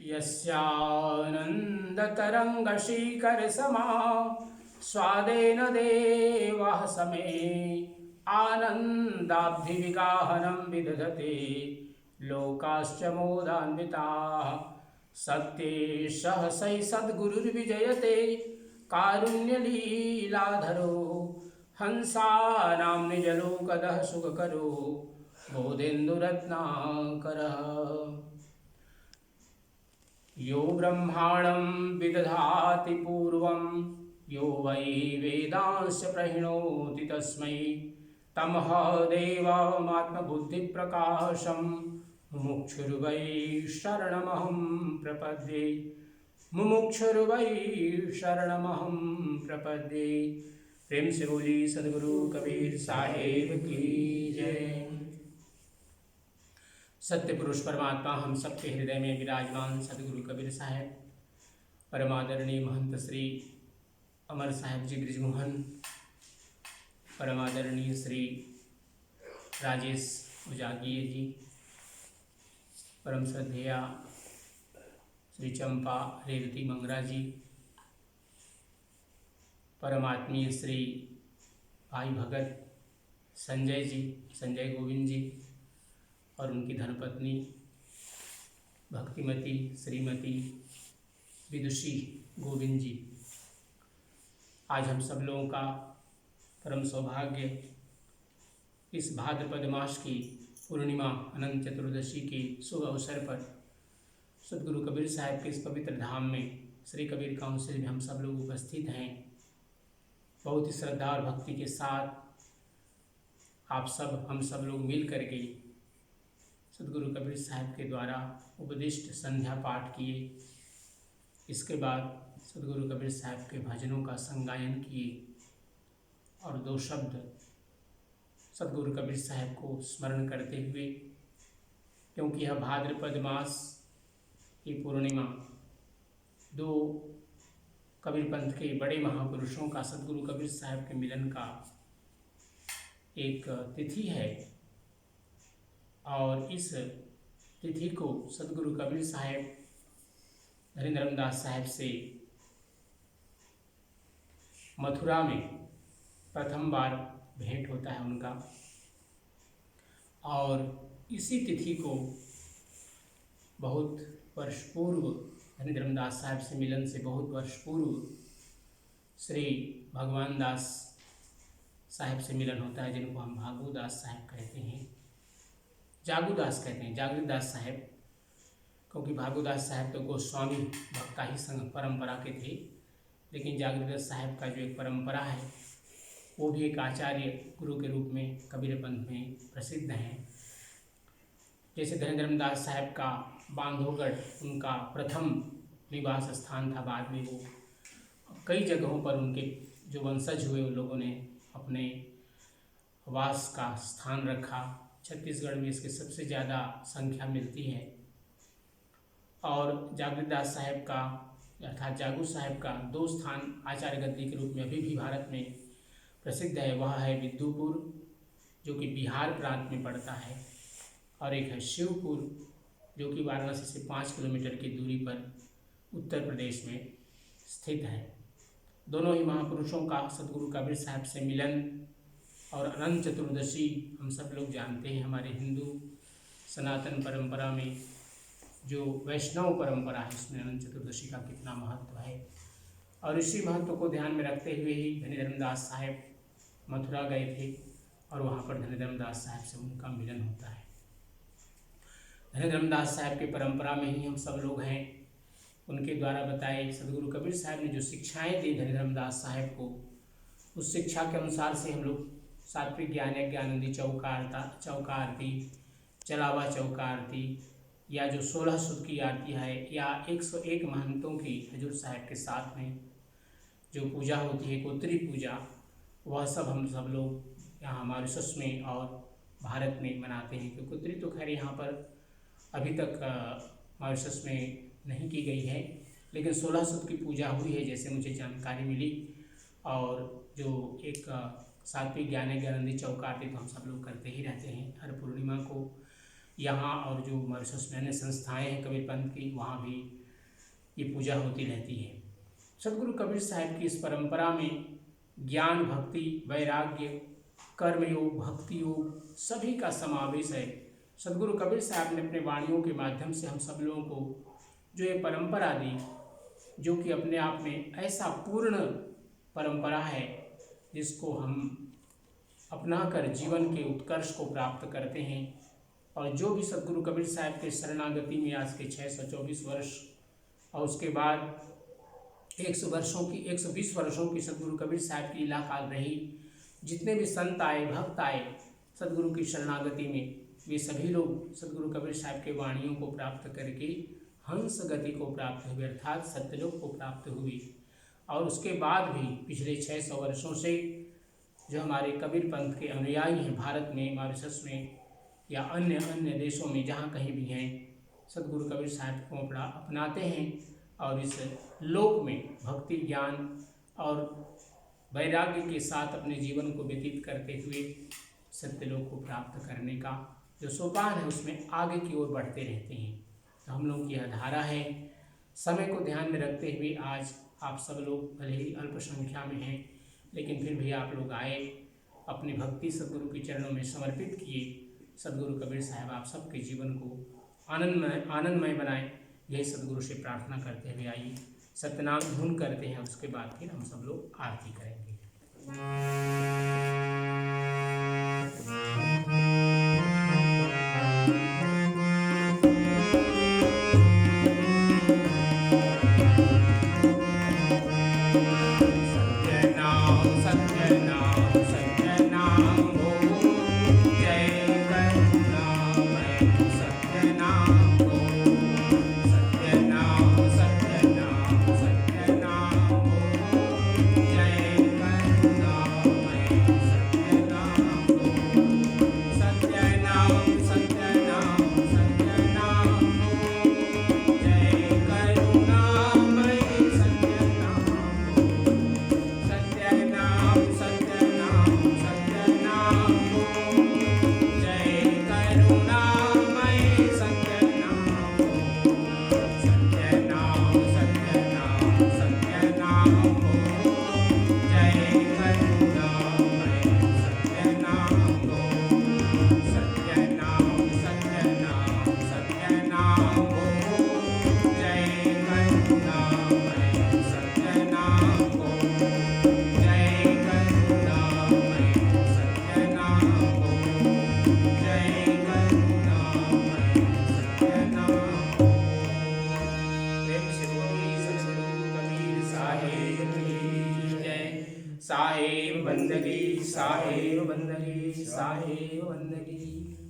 यस्यानन्दतरङ्गशीकरसमा स्वादेन देवः समे आनन्दाब्धिविगाहनं विदधते लोकाश्च मोदान्विताः। सत्ये सहसै सद्गुरुर्विजयते कारुण्यलीलाधरो हंसानां निजलोकदः सुखकरो बोधेन्दुरत्नाकरः। यो ब्रह्माणं विदधाति पूर्वं यो वै वेदांश्च प्रहिणोति तस्मै तमः देवमात्मबुद्धिप्रकाशं मुमुक्षुर्वै शरणमहं प्रपद्ये। मुमुक्षुर्वै शरणमहं प्रपद्ये। प्रेम से बोली सद्गुरु कबीर साहेब की जय। सत्य पुरुष परमात्मा हम सबके हृदय में विराजमान सद्गुरु कबीर साहेब, परमादरणीय महंत श्री अमर साहेब जी ब्रिजमोहन, परमादरणीय श्री राजेश उजागिये जी, परम श्रद्धेया श्री चंपा रेवती मंगरा जी, परमात्मीय श्री भाई भगत संजय जी, संजय गोविंद जी, और उनकी धर्मपत्नी भक्तिमती श्रीमती विदुषी गोविंद जी। आज हम सब लोगों का परम सौभाग्य इस भाद्रपद मास की पूर्णिमा अनंत चतुर्दशी के शुभ अवसर पर सद्गुरु कबीर साहिब के इस पवित्र धाम में श्री कबीर काउंसिल में हम सब लोग उपस्थित हैं। बहुत ही श्रद्धा और भक्ति के साथ हम सब लोग मिल करके सद्गुरु कबीर साहिब के द्वारा उपदिष्ट संध्या पाठ किए। इसके बाद सद्गुरु कबीर साहिब के भजनों का संगायन किए और 2 शब्द सद्गुरु कबीर साहिब को स्मरण करते हुए, क्योंकि यह भाद्रपद मास की पूर्णिमा 2 कबीर पंथ के बड़े महापुरुषों का सद्गुरु कबीर साहिब के मिलन का एक तिथि है और इस तिथि को सद्गुरु कबीर साहिब धनीधर्मदास साहिब से मथुरा में प्रथम बार भेंट होता है उनका, और इसी तिथि को बहुत वर्ष पूर्व धनीधर्मदास साहिब से मिलन से बहुत वर्ष पूर्व श्री भगवान दास साहिब से मिलन होता है, जिनको हम भागवदास साहिब कहते हैं, जागूदास कहते हैं, जागृतदास साहिब, क्योंकि भागवदास साहिब तो गोस्वामी भक्ता ही संघ परंपरा के थे, लेकिन जागृतदास साहिब का जो एक परंपरा है वो भी एक आचार्य गुरु के रूप में कबीर पंथ में प्रसिद्ध हैं। जैसे धनीधर्मदास साहिब का बांधवगढ़ उनका प्रथम निवास स्थान था, बाद में वो कई जगहों पर उनके जो वंशज हुए उन लोगों ने अपने वास का स्थान रखा। छत्तीसगढ़ में इसकी सबसे ज़्यादा संख्या मिलती है। और जागृतदास साहिब का अर्थात जागू साहिब का 2 स्थान आचार्य गद्दी के रूप में अभी भी भारत में प्रसिद्ध है। वह है विद्युपुर, जो कि बिहार प्रांत में पड़ता है, और एक है शिवपुर, जो कि वाराणसी से 5 किलोमीटर की दूरी पर उत्तर प्रदेश में स्थित है। दोनों ही महापुरुषों का सद्गुरु कबीर साहिब से मिलन और अनंत चतुर्दशी हम सब लोग जानते हैं। हमारे हिंदू सनातन परंपरा में जो वैष्णव परंपरा है उसमें अनंत चतुर्दशी का कितना महत्व है, और इसी महत्व को ध्यान में रखते हुए ही धनीधर्मदास साहिब मथुरा गए थे और वहाँ पर धनीधर्मदास साहिब से उनका मिलन होता है। धनीधर्मदास साहिब की परंपरा में ही हम सब लोग हैं। उनके द्वारा बताए सद्गुरु कबीर साहिब ने जो शिक्षाएँ दी धनीधर्मदास साहिब को, उस शिक्षा के अनुसार से हम लोग सात्विक ज्ञान यज्ञानंदी चौका आरती, चलावा चौका आरती, या जो 16 सुद की आरती है, या 101 महंतों की हजूर साहिब के साथ में जो पूजा होती है कोत्री पूजा, वह सब हम सब लोग यहाँ मॉरिशस में और भारत में मनाते हैं। क्योंकि कोत्री तो खैर यहाँ पर अभी तक मॉरिशस में नहीं की गई है, लेकिन 16 सुद की पूजा हुई है जैसे मुझे जानकारी मिली। और जो एक सात्विक ज्ञान ज्ञानंदी चौका आरती तो हम सब लोग करते ही रहते हैं हर पूर्णिमा को। यहाँ और जो मॉरिशस में अन्य संस्थाएँ हैं कबीर पंथ की, वहाँ भी ये पूजा होती रहती है। सदगुरु कबीर साहब की इस परंपरा में ज्ञान, भक्ति, वैराग्य, कर्मयोग, भक्ति योग सभी का समावेश है। सदगुरु कबीर साहब ने अपने वाणियों के माध्यम से हम सब लोगों को जो ये परंपरा दी, जो कि अपने आप में ऐसा पूर्ण परंपरा है जिसको हम अपनाकर जीवन के उत्कर्ष को प्राप्त करते हैं। और जो भी सदगुरु कबीर साहब के शरणागति में आज के 624 वर्ष और उसके बाद 120 वर्षों की सदगुरु कबीर साहब की लीला काल रही, जितने भी संत आए, भक्त आए सदगुरु की शरणागति में, वे सभी लोग सदगुरु कबीर साहब के वाणियों को प्राप्त करके हंस गति को प्राप्त हुए, अर्थात सत्यलोक को प्राप्त हुए। और उसके बाद भी पिछले 600 वर्षों से जो हमारे कबीर पंथ के अनुयायी हैं भारत में, मॉरिशस में या अन्य अन्य देशों में जहाँ कहीं भी हैं, सदगुरु कबीर साहब को अपनाते हैं और इस लोक में भक्ति, ज्ञान और वैराग्य के साथ अपने जीवन को व्यतीत करते हुए सत्यलोक को प्राप्त करने का जो सोपान है उसमें आगे की ओर बढ़ते रहते हैं। तो हम लोग की यह धारा है। समय को ध्यान में रखते हुए आज आप सब लोग भले ही अल्प संख्या में हैं, लेकिन फिर भी आप लोग आए, अपनी भक्ति सदगुरु के चरणों में समर्पित किए। सदगुरु कबीर साहब आप सबके जीवन को आनंदमय बनाए, यही सदगुरु से प्रार्थना करते हुए आइए सत्यनाम धुन करते हैं। उसके बाद फिर हम सब लोग आरती करेंगे। साहेब बंदगी, साहेब बंदगी, साहेब बंदगी।